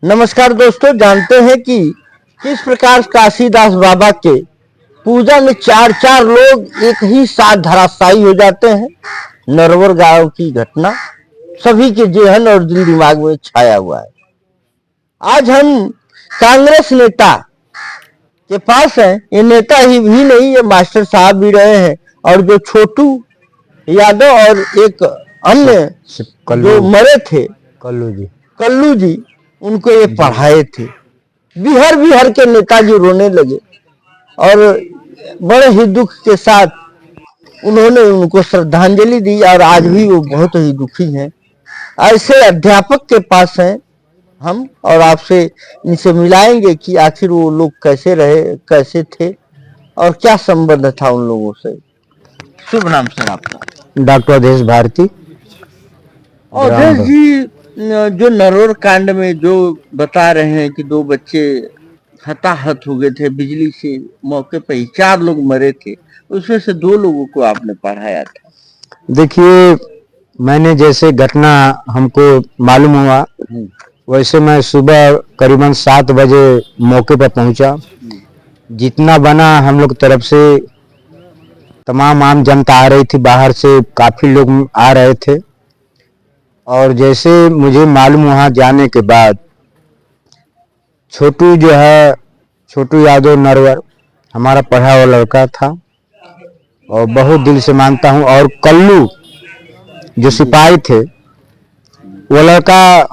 नमस्कार दोस्तों, जानते हैं कि किस प्रकार काशीदास बाबा के पूजा में चार चार लोग एक ही साथ धराशायी हो जाते हैं। नरवर गांव की घटना सभी के जेहन और दिल दिमाग में छाया हुआ है। आज हम कांग्रेस नेता के पास हैं। ये नेता ही भी नहीं, ये मास्टर साहब भी रहे हैं। और जो छोटू यादव और एक अन्य जो मरे थे कल्लू जी, उनको ये पढ़ाए थे। बिहार बिहार के नेताजी रोने लगे और बड़े ही दुख के साथ उन्होंने उनको श्रद्धांजलि दी और आज भी वो बहुत ही दुखी हैं। ऐसे अध्यापक के पास हैं हम और आपसे इनसे मिलाएंगे कि आखिर वो लोग कैसे रहे, कैसे थे और क्या संबंध था उन लोगों से। शुभ नाम सर आपका? डॉक्टर अवधेश भारती। और अवधेश जी, जो नरोर कांड में जो बता रहे हैं कि दो बच्चे हताहत हो गए थे बिजली से, मौके पर ही 4 लोग मरे थे, उसमें से 2 लोगों को आपने पढ़ाया था। देखिए, मैंने जैसे घटना हमको मालूम हुआ वैसे मैं सुबह करीबन 7 बजे मौके पर पहुंचा। जितना बना हम लोग तरफ से तमाम आम जनता आ रही थी, बाहर से काफी लोग आ रहे थे। और जैसे मुझे मालूम वहां जाने के बाद छोटू जो है, छोटू यादव नरवर हमारा पढ़ा हुआ लड़का था और बहुत दिल से मानता हूं। और कल्लू जो सिपाही थे, वो लड़का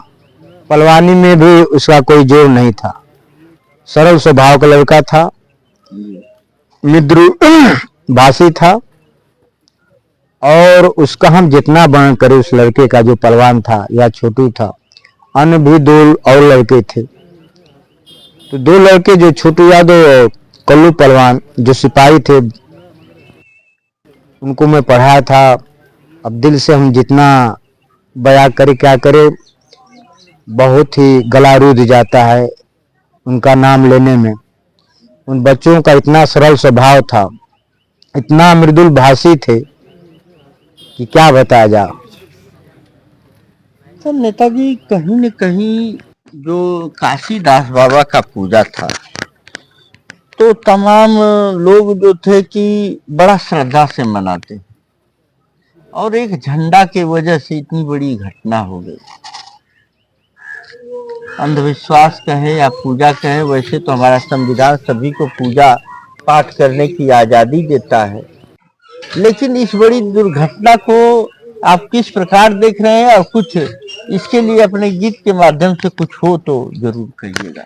पलवानी में भी उसका कोई जोर नहीं था, सरल स्वभाव का लड़का था, मिद्रू भाषी था। और उसका हम जितना वर्णन करें, उस लड़के का जो पहलवान था या छोटू था, अन्य भी 2 और लड़के थे। तो 2 लड़के जो छोटू यादव और कल्लू पहलवान जो सिपाही थे, उनको मैं पढ़ाया था। अब दिल से हम जितना बयां करे क्या करे, बहुत ही गला रूध जाता है उनका नाम लेने में। उन बच्चों का इतना सरल स्वभाव था, इतना मृदुल भाषी थे कि क्या बताया जा। तो नेताजी, कहीं न कहीं जो काशीदास बाबा का पूजा था, तो तमाम लोग जो थे कि बड़ा श्रद्धा से मनाते, और एक झंडा के वजह से इतनी बड़ी घटना हो गई। अंधविश्वास कहे या पूजा कहे, वैसे तो हमारा संविधान सभी को पूजा पाठ करने की आजादी देता है, लेकिन इस बड़ी दुर्घटना को आप किस प्रकार देख रहे हैं? और कुछ इसके लिए अपने गीत के माध्यम से कुछ हो तो जरूर कहिएगा।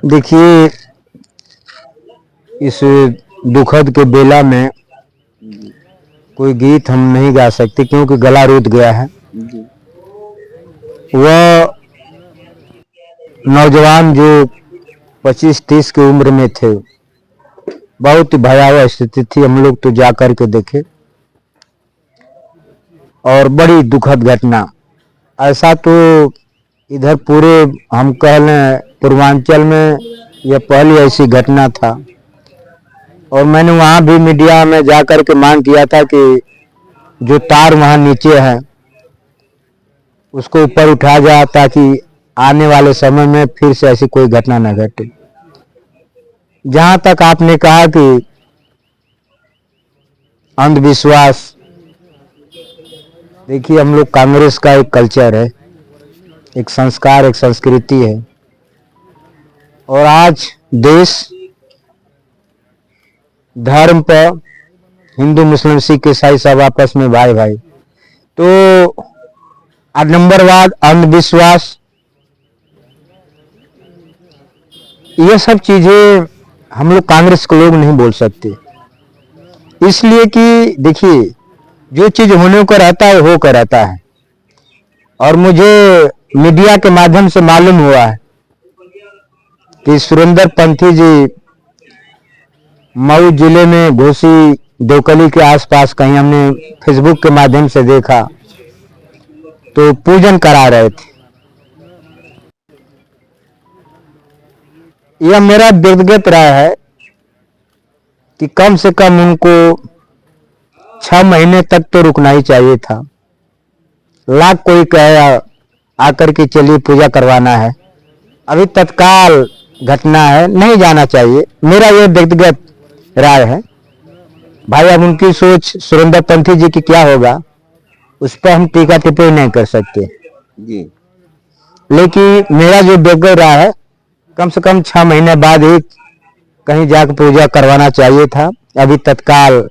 देखिए, इस दुखद के बेला में कोई गीत हम नहीं गा सकते क्योंकि गला रुध गया है। वह नौजवान जो 25-30 की उम्र में थे, बहुत ही भयावह स्थिति थी। हम लोग तो जा कर के देखे और बड़ी दुखद घटना। ऐसा तो इधर पूरे हम कह लें पूर्वांचल में यह पहली ऐसी घटना था। और मैंने वहां भी मीडिया में जाकर के मांग किया था कि जो तार वहां नीचे है उसको ऊपर उठाया जाए ताकि आने वाले समय में फिर से ऐसी कोई घटना न घटे। जहां तक आपने कहा कि अंधविश्वास, देखिए हम लोग कांग्रेस का एक कल्चर है, एक संस्कार, एक संस्कृति है। और आज देश धर्म पर हिंदू मुस्लिम सिख ईसाई सब आपस में भाई भाई, तो आडंबरवाद, अंधविश्वास, ये सब चीजें हम लोग कांग्रेस के लोग नहीं बोल सकते। इसलिए कि देखिए, जो चीज होने को रहता है हो कर रहता है। और मुझे मीडिया के माध्यम से मालूम हुआ है कि सुरेंद्र पंथी जी मऊ जिले में घोसी देवकली के आसपास कहीं हमने फेसबुक के माध्यम से देखा, तो पूजन करा रहे थे। यह मेरा व्यक्तिगत राय है कि कम से कम उनको 6 महीने तक तो रुकना ही चाहिए था। लाख कोई कहे आकर के चलिए पूजा करवाना है, अभी तत्काल घटना है, नहीं जाना चाहिए, मेरा ये व्यक्तिगत राय है। भाई अब उनकी सोच सुरेंद्र पंथी जी की क्या होगा उस पर हम टीका टिप्पणी नहीं कर सकते, जी। लेकिन मेरा जो व्यक्तिगत राय है, कम से कम 6 महीने बाद ही कहीं जाकर पूजा करवाना चाहिए था। अभी तत्काल